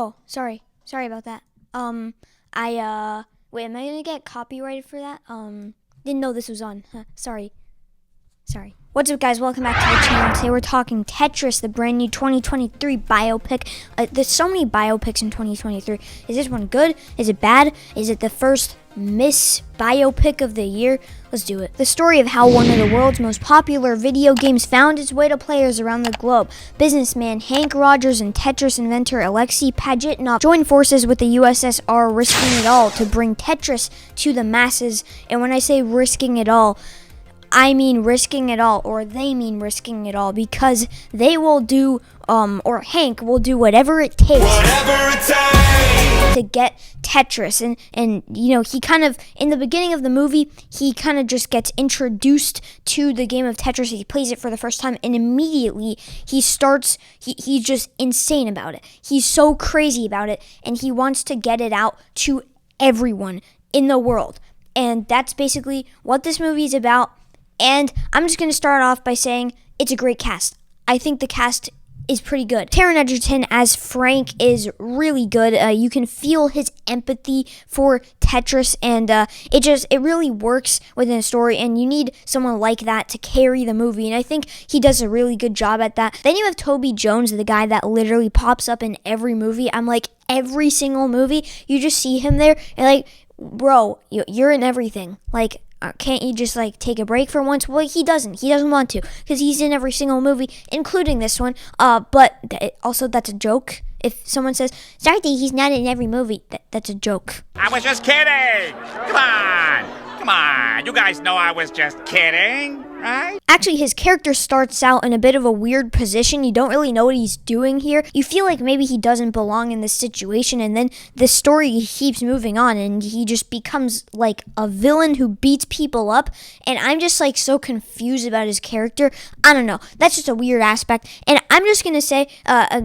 Oh, sorry about that. Wait, am I gonna get copyrighted for that? Didn't know this was on. Sorry. What's up, guys? Welcome back to the channel. Today we're talking Tetris, the brand new 2023 biopic. There's so many biopics in 2023. Is this one good? Is it bad? Is it the first Miss Biopic of the year? Let's do it. The story of how one of the world's most popular video games found its way to players around the globe. Businessman Henk Rogers and Tetris inventor Alexey Pajitnov joined forces with the USSR, risking it all to bring Tetris to the masses. And when I say risking it all, I mean risking it all, or they mean risking it all, because they will do, or Hank will do whatever it takes to get Tetris. And you know, he kind of, in the beginning of the movie, he kind of just gets introduced to the game of Tetris. He plays it for the first time, and immediately he's just insane about it. He's so crazy about it, and he wants to get it out to everyone in the world. And that's basically what this movie is about. And I'm just going to start off by saying it's a great cast. I think the cast is pretty good. Taron Egerton as Frank is really good. You can feel his empathy for Tetris, and it really works within a story, and you need someone like that to carry the movie, and I think he does a really good job at that. Then you have Toby Jones, the guy that literally pops up in every movie. I'm like, every single movie, you just see him there, and like, bro, you're in everything. Like, can't you just like take a break for once? Well, he doesn't want to, because he's in every single movie, including this one. But also, that's a joke. If someone says, sorry, he's not in every movie, that's a joke. I was just kidding. Come on. You guys know I was just kidding, right? Actually, his character starts out in a bit of a weird position. You don't really know what he's doing here. You feel like maybe he doesn't belong in this situation, and then the story keeps moving on, and he just becomes like a villain who beats people up, and I'm just like so confused about his character. I don't know. That's just a weird aspect, and I'm just gonna say,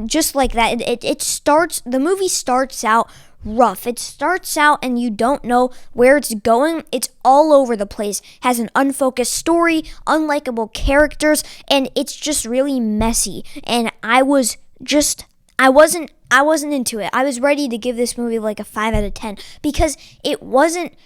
just like that, the movie starts out rough. It starts out and you don't know where it's going. It's all over the place. Has an unfocused story, unlikable characters, and it's just really messy. And I wasn't into it. I was ready to give this movie like a 5 out of 10 because it wasn't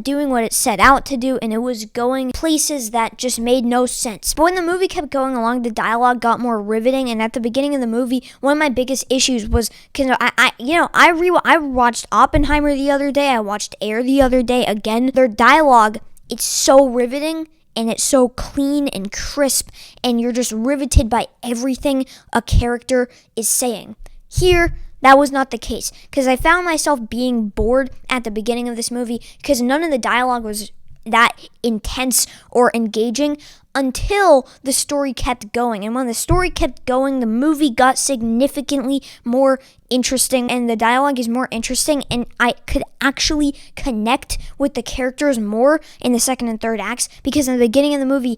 doing what it set out to do, and it was going places that just made no sense. But when the movie kept going along, the dialogue got more riveting, and at the beginning of the movie, one of my biggest issues was, because I watched Oppenheimer the other day, I watched Air the other day again. Their dialogue, it's so riveting, and it's so clean and crisp, and you're just riveted by everything a character is saying. Here, that was not the case, because I found myself being bored at the beginning of this movie because none of the dialogue was that intense or engaging until the story kept going. And when the story kept going, the movie got significantly more interesting, and the dialogue is more interesting, and I could actually connect with the characters more in the second and third acts, because in the beginning of the movie,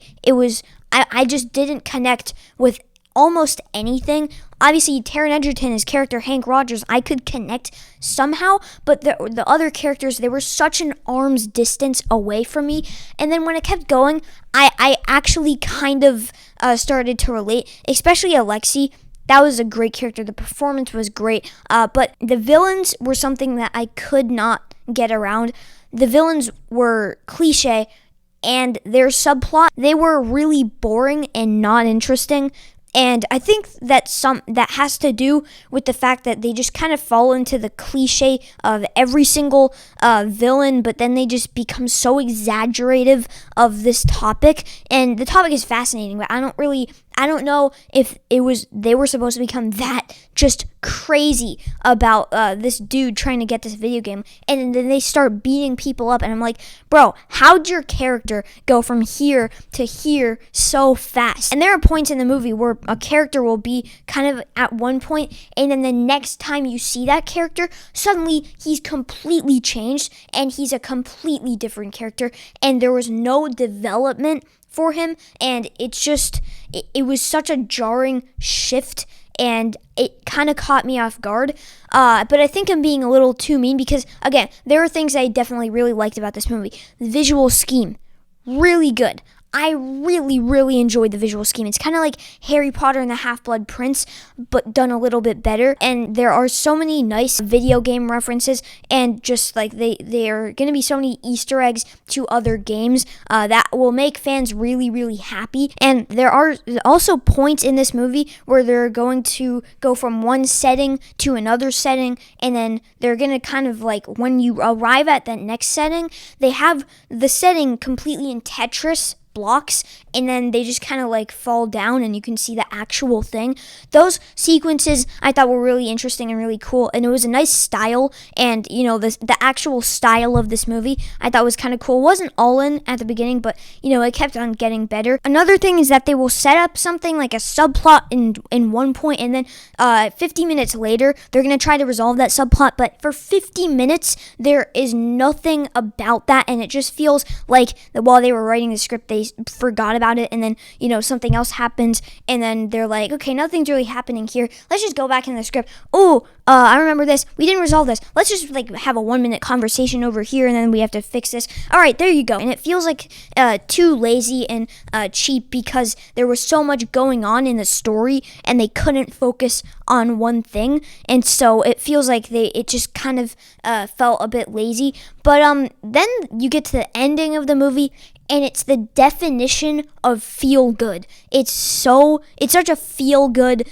I just didn't connect with almost anything. Obviously, Taron Egerton, his character Henk Rogers, I could connect somehow, but the other characters, they were such an arm's distance away from me. And then when it kept going, I actually kind of started to relate, especially Alexey. That was a great character. The performance was great, but the villains were something that I could not get around. The villains were cliche, and their subplot, they were really boring and not interesting. And I think that has to do with the fact that they just kind of fall into the cliche of every single villain, but then they just become so exaggerative of this topic. And the topic is fascinating, but I don't know if they were supposed to become that just crazy about this dude trying to get this video game, and then they start beating people up, and I'm like, bro, how'd your character go from here to here so fast? And there are points in the movie where a character will be kind of at one point, and then the next time you see that character, suddenly he's completely changed, and he's a completely different character, and there was no development for him, and it was such a jarring shift, and it kind of caught me off guard. But I think I'm being a little too mean, because again, there are things I definitely really liked about this movie. The visual scheme, really good. I really, really enjoyed the visual scheme. It's kind of like Harry Potter and the Half-Blood Prince, but done a little bit better. And there are so many nice video game references, and just like they are going to be so many Easter eggs to other games that will make fans really, really happy. And there are also points in this movie where they're going to go from one setting to another setting, and then they're going to kind of like, when you arrive at that next setting, they have the setting completely in Tetris blocks, and then they just kind of like fall down and you can see the actual thing. Those sequences I thought were really interesting and really cool, and it was a nice style. And the actual style of this movie I thought was kind of cool. It wasn't all in at the beginning, but it kept on getting better. Another thing is that they will set up something like a subplot in one point, and then 50 minutes later they're going to try to resolve that subplot, but for 50 minutes there is nothing about that, and it just feels like that while they were writing the script they forgot about it, and then something else happens, and then they're like, okay, nothing's really happening here, let's just go back in the script. I remember this, we didn't resolve this, let's just like have a 1 minute conversation over here, and then we have to fix this. All right, there you go. And it feels like too lazy and cheap, because there was so much going on in the story and they couldn't focus on one thing, and so it feels like it just kind of felt a bit lazy. But then you get to the ending of the movie, and it's the definition of feel good. It's such a feel good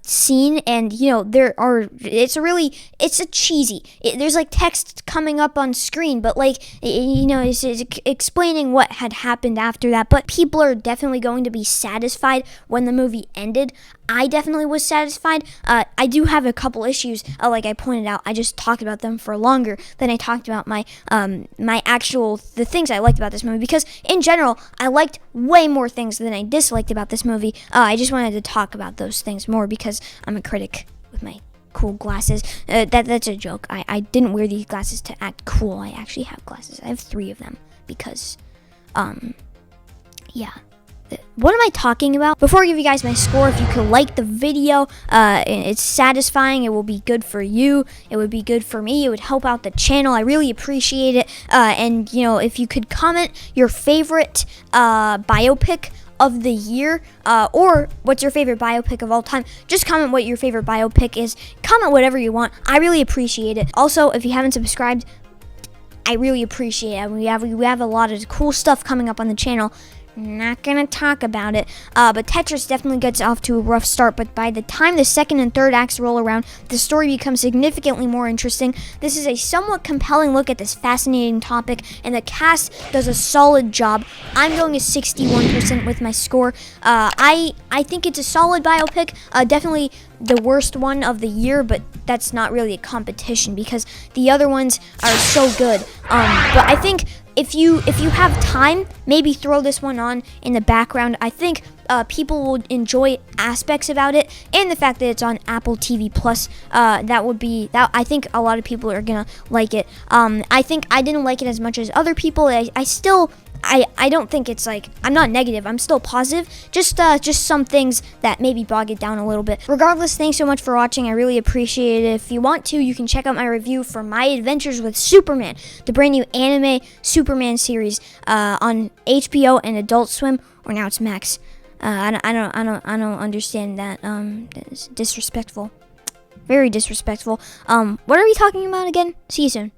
scene, and it's a cheesy. There's like text coming up on screen, but like it's explaining what had happened after that. But people are definitely going to be satisfied when the movie ended. I definitely was satisfied. I do have a couple issues, like I pointed out. I just talked about them for longer than I talked about the things I liked about this movie, because in general I liked way more things than I disliked about this movie. I just wanted to talk about those things more because I'm a critic with my cool glasses. That's a joke. I didn't wear these glasses to act cool. I actually have glasses. I have 3 of them because yeah. What am I talking about? Before I give you guys my score, if you could like the video, it's satisfying. It will be good for you. It would be good for me. It would help out the channel. I really appreciate it. And if you could comment your favorite biopic of the year, or what's your favorite biopic of all time. Just comment what your favorite biopic is. Comment whatever you want. I really appreciate it. Also, if you haven't subscribed, I really appreciate it. We have a lot of cool stuff coming up on the channel. Not gonna talk about it, but Tetris definitely gets off to a rough start, but by the time the second and third acts roll around, the story becomes significantly more interesting. This is a somewhat compelling look at this fascinating topic, and the cast does a solid job. I'm going to 61% with my score. I think it's a solid biopic, definitely the worst one of the year, but that's not really a competition because the other ones are so good. But I think if you have time, maybe throw this one on in the background. I think people will enjoy aspects about it, and the fact that it's on Apple TV Plus. I think a lot of people are gonna like it. I think I didn't like it as much as other people. I don't think it's like, I'm not negative, I'm still positive, just some things that maybe bog it down a little bit. Regardless, thanks so much for watching, I really appreciate it. If you want to, you can check out my review for My Adventures with Superman, the brand new anime Superman series on HBO and Adult Swim, or now it's Max. I don't understand that. That is disrespectful. Very disrespectful. What are we talking about again? See you soon.